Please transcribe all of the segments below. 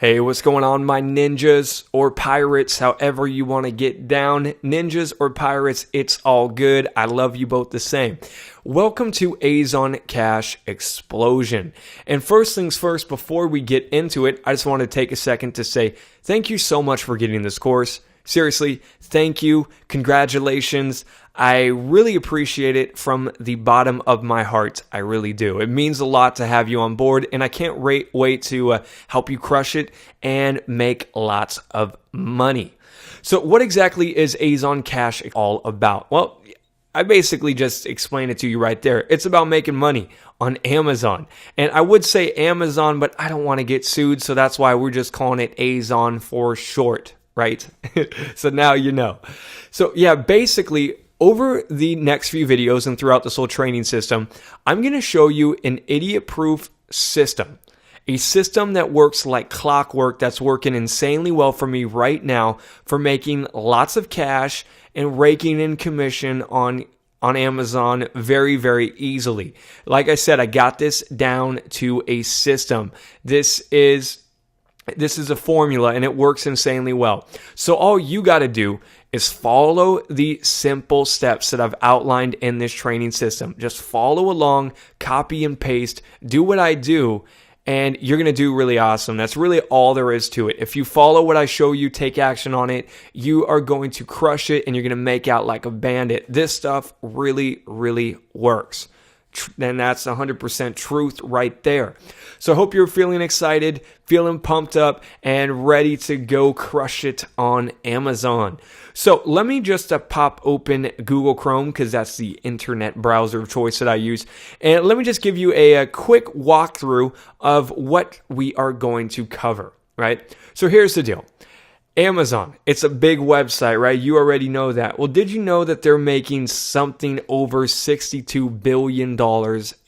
Hey, what's going on, my ninjas or pirates, however you want to get down. Ninjas or pirates, it's all good. I love you both the same. Welcome to Azon Cash Explosion. And first things first, before we get into it, I just want to take a second to say thank you so much for getting this course. Seriously, thank you. Congratulations. I really appreciate it from the bottom of my heart. I really do. It means a lot to have you on board, and I can't wait to help you crush it and make lots of money. So what exactly is Azon Cash all about? Well, I basically just explained it to you right there. It's about making money on Amazon. And I would say Amazon, but I don't want to get sued, so that's why we're just calling it Azon for short, right? So now you know. So yeah, basically, over the next few videos and throughout this whole training system, I'm going to show you an idiot-proof system. A system that works like clockwork, that's working insanely well for me right now for making lots of cash and raking in commission on Amazon very, very easily. Like I said, I got this down to a system. This is a formula and it works insanely well. So all you got to do is follow the simple steps that I've outlined in this training system. Just follow along, copy and paste, do what I do, and you're going to do really awesome. That's really all there is to it. If you follow what I show you, take action on it, you are going to crush it and you're going to make out like a bandit. This stuff really, really works. And that's 100% truth right there. So I hope you're feeling excited, feeling pumped up, and ready to go crush it on Amazon. So let me just pop open Google Chrome, because that's the internet browser of choice that I use. And let me just give you a quick walkthrough of what we are going to cover, right? So here's the deal. Amazon, it's a big website, right? You already know that. Well, did you know that they're making something over $62 billion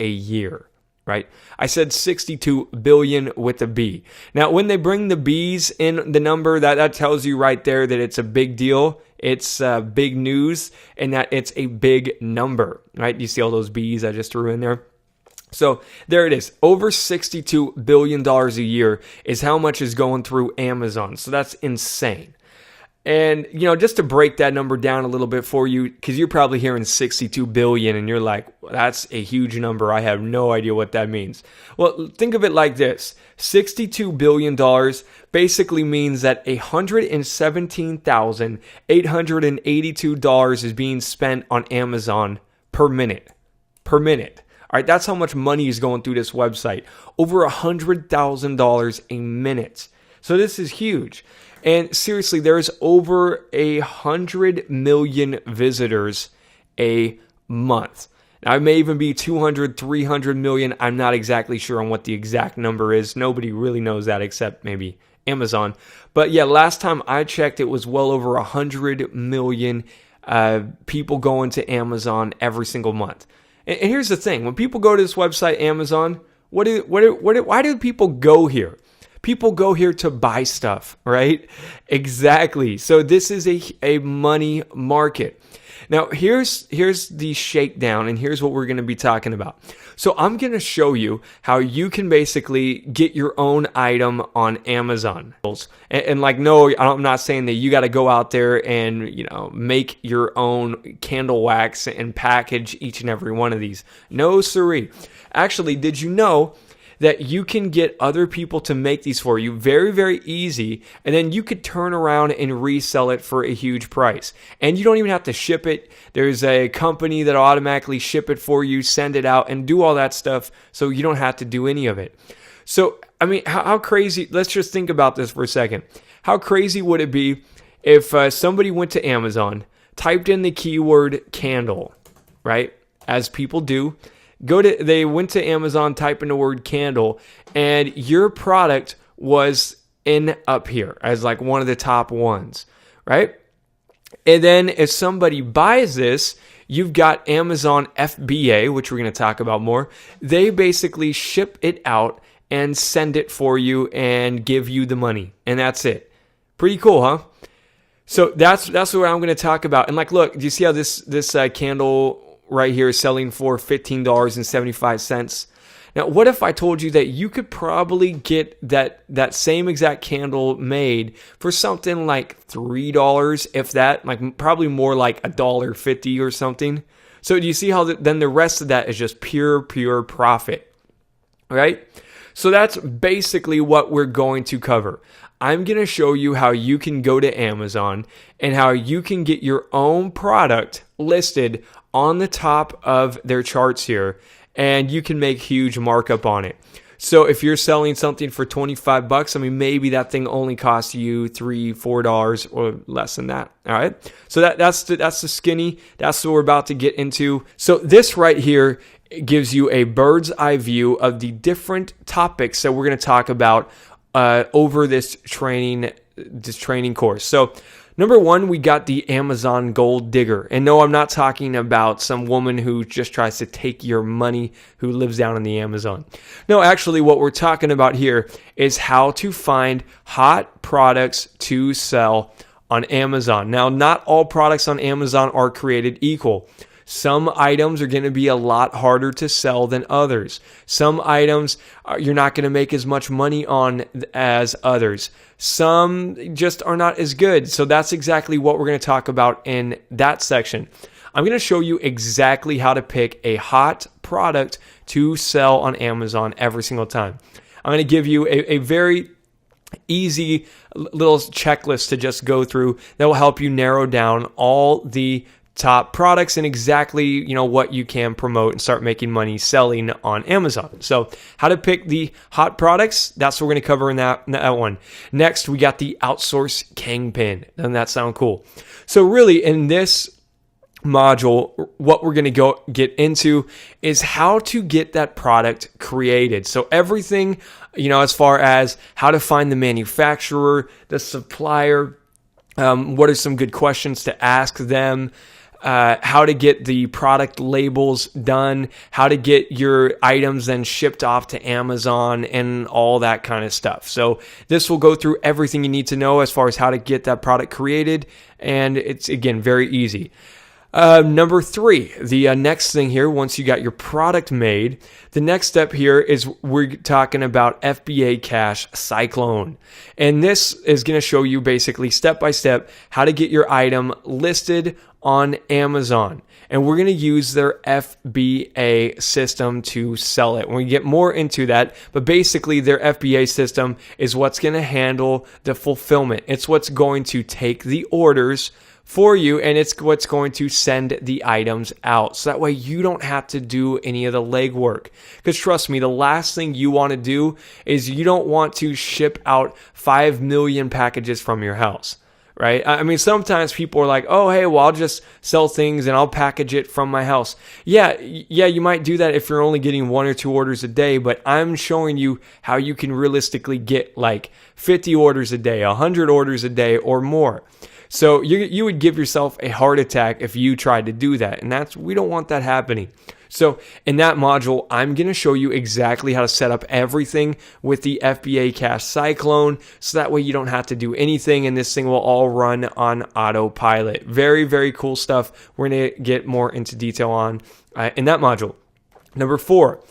a year, right? I said 62 billion with a B. Now, when they bring the B's in the number, that tells you right there that it's a big deal. It's big news and that it's a big number, right? You see all those B's I just threw in there? So there it is. Over $62 billion a year is how much is going through Amazon. So that's insane. And, you know, just to break that number down a little bit for you, because you're probably hearing 62 billion and you're like, that's a huge number. I have no idea what that means. Well, think of it like this. $62 billion basically means that $117,882 is being spent on Amazon per minute. Per minute. All right, that's how much money is going through this website. Over $100,000 a minute. So this is huge. And seriously, there's over 100 million visitors a month. Now, it may even be 200, 300 million. I'm not exactly sure on what the exact number is. Nobody really knows that except maybe Amazon. But yeah, last time I checked, it was well over 100 million people going to Amazon every single month. And here's the thing. When people go to this website, Amazon, why do people go here? People go here to buy stuff, right? Exactly. So this is a money market. Now, here's the shakedown, and here's what we're going to be talking about. So I'm going to show you how you can basically get your own item on Amazon. And like, no, I'm not saying that you got to go out there and, you know, make your own candle wax and package each and every one of these. No, siree. Actually, did you know that you can get other people to make these for you very, very easy, and then you could turn around and resell it for a huge price. And you don't even have to ship it. There's a company that automatically ship it for you, send it out, and do all that stuff, so you don't have to do any of it. So, I mean, how crazy, let's just think about this for a second. How crazy would it be if somebody went to Amazon, typed in the keyword candle, right, as people do, they went to Amazon, type in the word candle, and your product was in up here as like one of the top ones, right? And then if somebody buys this, you've got Amazon FBA, which we're going to talk about more. They basically ship it out and send it for you and give you the money. And that's it. Pretty cool, huh? So that's what I'm going to talk about. And like, look, do you see how this candle right here is selling for $15.75? Now, what if I told you that you could probably get that same exact candle made for something like $3, if that, like probably more like $1.50 or something? So do you see how then the rest of that is just pure profit, right? So that's basically what we're going to cover. I'm going to show you how you can go to Amazon and how you can get your own product listed on the top of their charts here, and you can make huge markup on it. So if you're selling something for $25, I mean, maybe that thing only costs you $3, $4 or less than that. All right. So that's the skinny. That's what we're about to get into. So this right here gives you a bird's eye view of the different topics that we're going to talk about over this training course. So number one, we got the Amazon gold digger. And no, I'm not talking about some woman who just tries to take your money who lives down in the Amazon. No, actually what we're talking about here is how to find hot products to sell on Amazon. Now, not all products on Amazon are created equal. Some items are going to be a lot harder to sell than others. Some items you're not going to make as much money on as others. Some just are not as good. So that's exactly what we're going to talk about in that section. I'm going to show you exactly how to pick a hot product to sell on Amazon every single time. I'm going to give you a very easy little checklist to just go through that will help you narrow down all the top products and exactly, what you can promote and start making money selling on Amazon. So how to pick the hot products, that's what we're going to cover in that one. Next, we got the outsource kingpin. Doesn't that sound cool? So really in this module, what we're going to get into is how to get that product created. So everything, as far as how to find the manufacturer, the supplier, what are some good questions to ask them, how to get the product labels done, how to get your items then shipped off to Amazon, and all that kind of stuff. So this will go through everything you need to know as far as how to get that product created, and it's, again, very easy. Number 3, the next thing here, once you got your product made, the next step here is we're talking about FBA Cash Cyclone. And this is going to show you basically step by step how to get your item listed on Amazon. And we're going to use their FBA system to sell it. When we get more into that, but basically their FBA system is what's going to handle the fulfillment. It's what's going to take the orders for you, and it's what's going to send the items out. So that way you don't have to do any of the legwork. Because trust me, the last thing you want to do is you don't want to ship out 5 million packages from your house, right? I mean, sometimes people are like, oh, hey, well, I'll just sell things and I'll package it from my house. Yeah, you might do that if you're only getting 1 or 2 orders a day, but I'm showing you how you can realistically get like 50 orders a day, 100 orders a day or more. So you would give yourself a heart attack if you tried to do that. And we don't want that happening. So in that module, I'm going to show you exactly how to set up everything with the FBA Cash Cyclone. So that way you don't have to do anything and this thing will all run on autopilot. Very, very cool stuff. We're going to get more into detail on in that module. Number 4.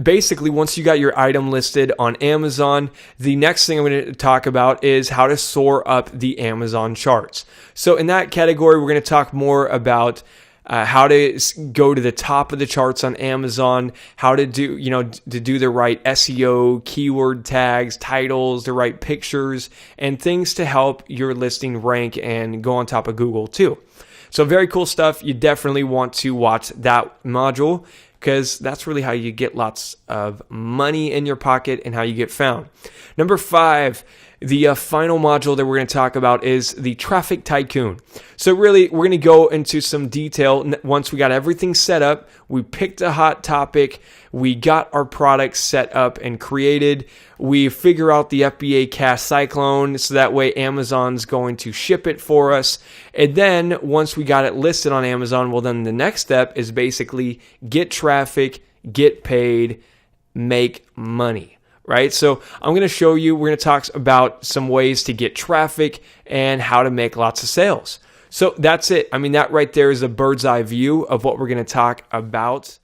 Basically, once you got your item listed on Amazon, the next thing I'm going to talk about is how to soar up the Amazon charts. So in that category, we're going to talk more about how to go to the top of the charts on Amazon, how to do, to do the right SEO, keyword tags, titles, the right pictures, and things to help your listing rank and go on top of Google too. So very cool stuff. You definitely want to watch that module, because that's really how you get lots of money in your pocket and how you get found. Number 5, the final module that we're going to talk about is the Traffic Tycoon. So really, we're going to go into some detail. Once we got everything set up, we picked a hot topic, we got our product set up and created, we figure out the FBA Cash Cyclone, so that way Amazon's going to ship it for us. And then once we got it listed on Amazon, well, then the next step is basically get traffic, get paid, make money. Right? So I'm going to show you, we're going to talk about some ways to get traffic and how to make lots of sales. So that's it. I mean, that right there is a bird's eye view of what we're going to talk about.